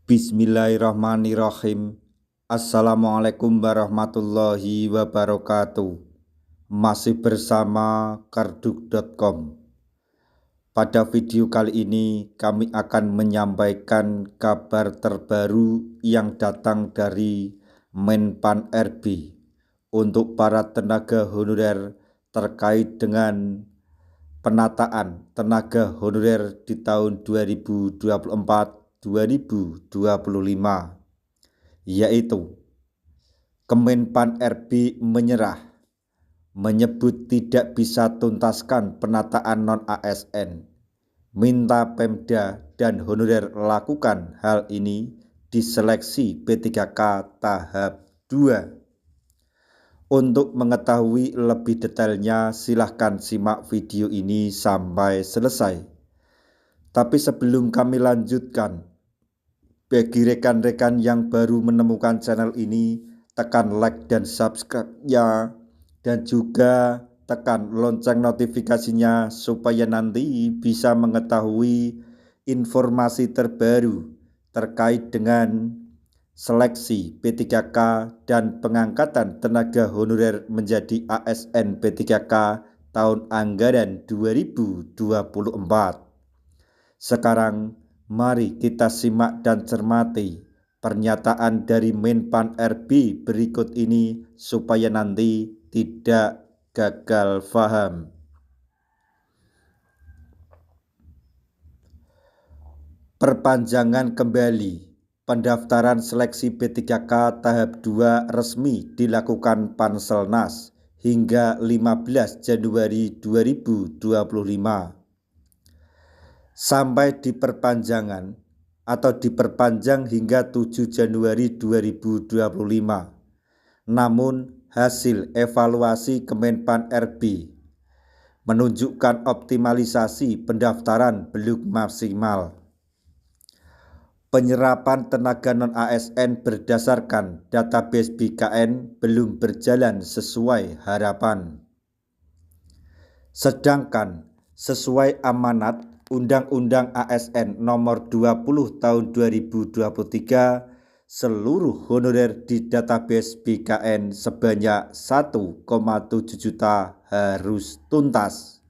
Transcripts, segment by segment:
Bismillahirrahmanirrahim. Assalamualaikum warahmatullahi wabarakatuh. Masih bersama karduk.com. Pada video kali ini kami akan menyampaikan kabar terbaru yang datang dari Menpan RB untuk para tenaga honorer terkait dengan penataan tenaga honorer di tahun 2024-2025, yaitu Kemenpan RB menyebut tidak bisa tuntaskan penataan non-ASN, minta Pemda dan honorer lakukan hal ini di seleksi P3K tahap 2. Untuk mengetahui lebih detailnya, silahkan simak video ini sampai selesai. Tapi sebelum kami lanjutkan, bagi rekan-rekan yang baru menemukan channel ini, tekan like dan subscribe-nya, dan juga tekan lonceng notifikasinya supaya nanti bisa mengetahui informasi terbaru terkait dengan seleksi P3K dan pengangkatan tenaga honorer menjadi ASN P3K tahun anggaran 2024. Sekarang mari kita simak dan cermati pernyataan dari Menpan RB berikut ini supaya nanti tidak gagal paham. Perpanjangan kembali pendaftaran seleksi P3K tahap 2 resmi dilakukan Panselnas hingga 15 Januari 2025. Sampai diperpanjang hingga 7 Januari 2025. Namun hasil evaluasi Kemenpan RB menunjukkan optimalisasi pendaftaran belum maksimal. Penyerapan tenaga non-ASN berdasarkan database BKN belum berjalan sesuai harapan. Sedangkan sesuai amanat Undang-Undang ASN Nomor 20 Tahun 2023, seluruh honorer di database BKN sebanyak 1,7 juta harus tuntas.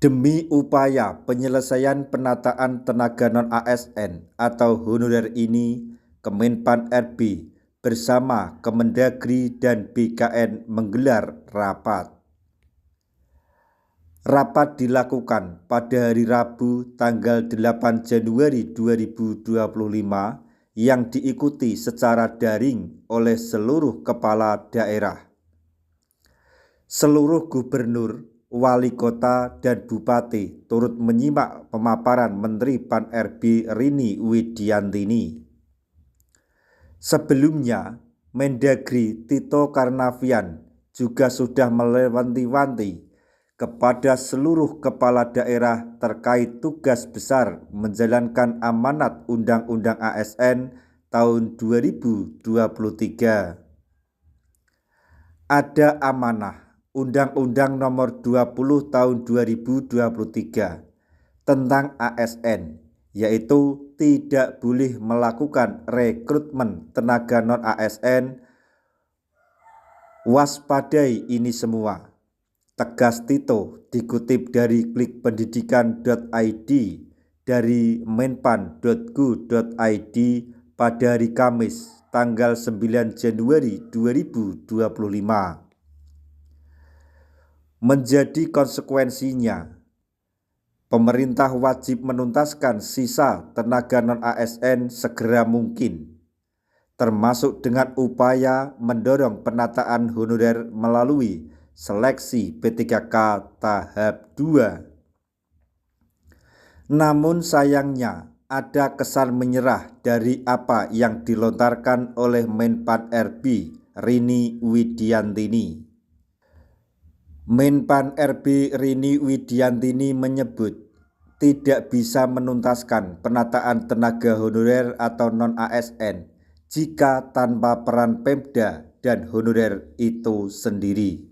Demi upaya penyelesaian penataan tenaga non-ASN atau honorer ini, Kemenpan RB bersama Kemendagri dan BKN menggelar rapat. Rapat dilakukan pada hari Rabu tanggal 8 Januari 2025 yang diikuti secara daring oleh seluruh kepala daerah. Seluruh gubernur, wali kota, dan bupati turut menyimak pemaparan Menteri Pan RB Rini Widiantini. Sebelumnya, Mendagri Tito Karnavian juga sudah mewanti-wanti kepada seluruh kepala daerah terkait tugas besar menjalankan amanat Undang-Undang ASN tahun 2023. Ada amanah Undang-Undang Nomor 20 Tahun 2023 tentang ASN, yaitu tidak boleh melakukan rekrutmen tenaga non-ASN. Waspadai ini semua, tegas Tito, dikutip dari klikpendidikan.id dari menpan.go.id pada hari Kamis tanggal 9 Januari 2025. Menjadi konsekuensinya, pemerintah wajib menuntaskan sisa tenaga non-ASN segera mungkin, termasuk dengan upaya mendorong penataan honorer melalui seleksi P3K tahap 2. Namun sayangnya ada kesan menyerah dari apa yang dilontarkan oleh Menpan RB Rini Widiantini. Menpan RB Rini Widiantini menyebut tidak bisa menuntaskan penataan tenaga honorer atau non-ASN jika tanpa peran Pemda dan honorer itu sendiri.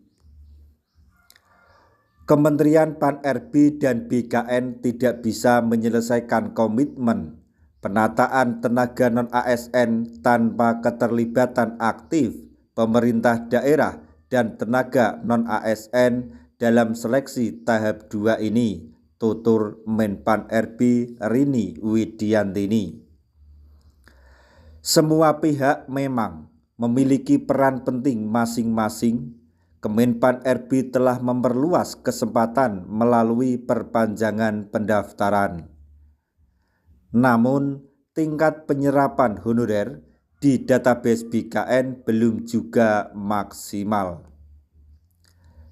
Kementerian Pan-RB dan BKN tidak bisa menyelesaikan komitmen penataan tenaga non-ASN tanpa keterlibatan aktif pemerintah daerah dan tenaga non-ASN dalam seleksi tahap 2 ini, tutur Menpan-RB Rini Widiantini. Semua pihak memang memiliki peran penting masing-masing. Kemenpan-RB telah memperluas kesempatan melalui perpanjangan pendaftaran. Namun, tingkat penyerapan honorer di database BKN belum juga maksimal.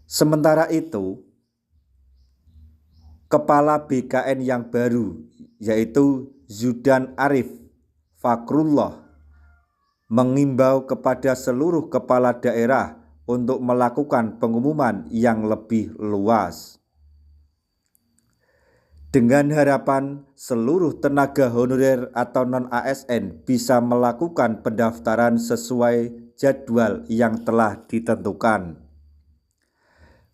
Sementara itu, Kepala BKN yang baru, yaitu Zudan Arif Fakrullah, mengimbau kepada seluruh kepala daerah untuk melakukan pengumuman yang lebih luas. Dengan harapan seluruh tenaga honorer atau non-ASN bisa melakukan pendaftaran sesuai jadwal yang telah ditentukan.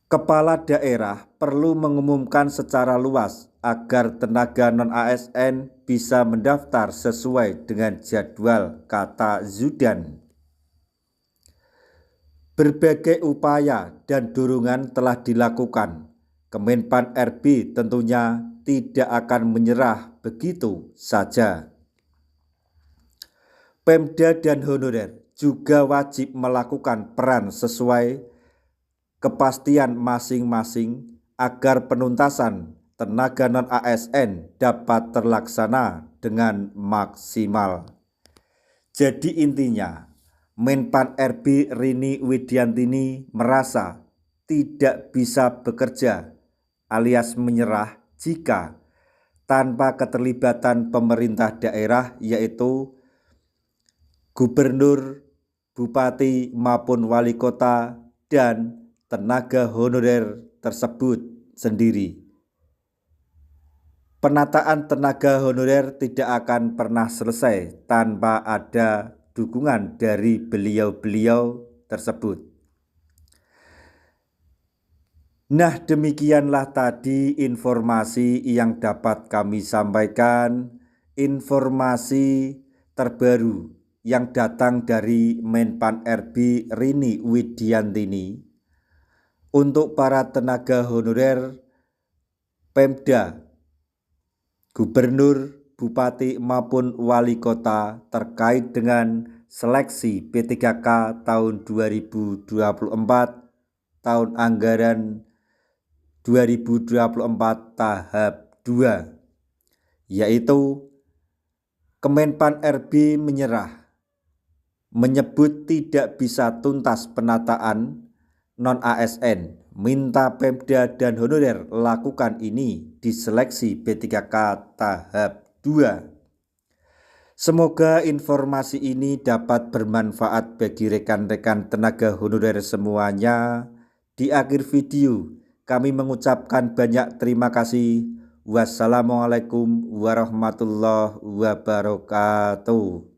Kepala daerah perlu mengumumkan secara luas agar tenaga non-ASN bisa mendaftar sesuai dengan jadwal, kata Zudan. Berbagai upaya dan dorongan telah dilakukan. Kemenpan-RB tentunya tidak akan menyerah begitu saja. Pemda dan honorer juga wajib melakukan peran sesuai kepastian masing-masing agar penuntasan tenaga non-ASN dapat terlaksana dengan maksimal. Jadi intinya, Menpan-RB Rini Widiantini merasa tidak bisa bekerja alias menyerah jika tanpa keterlibatan pemerintah daerah, yaitu gubernur, bupati maupun wali kota dan tenaga honorer tersebut sendiri. Penataan tenaga honorer tidak akan pernah selesai tanpa ada dukungan dari beliau-beliau tersebut. Nah, demikianlah tadi informasi yang dapat kami sampaikan, informasi terbaru yang datang dari Menpan-RB Rini Widiantini untuk para tenaga honorer Pemda, gubernur, bupati maupun wali kota terkait dengan seleksi P3K tahun 2024 tahun anggaran 2024 tahap 2, yaitu Kemenpan-RB menyebut tidak bisa tuntas penataan non-ASN, minta Pemda dan honorer lakukan ini di seleksi P3K tahap 2. Semoga informasi ini dapat bermanfaat bagi rekan-rekan tenaga honorer semuanya. Di akhir video, kami mengucapkan banyak terima kasih. Wassalamualaikum warahmatullahi wabarakatuh.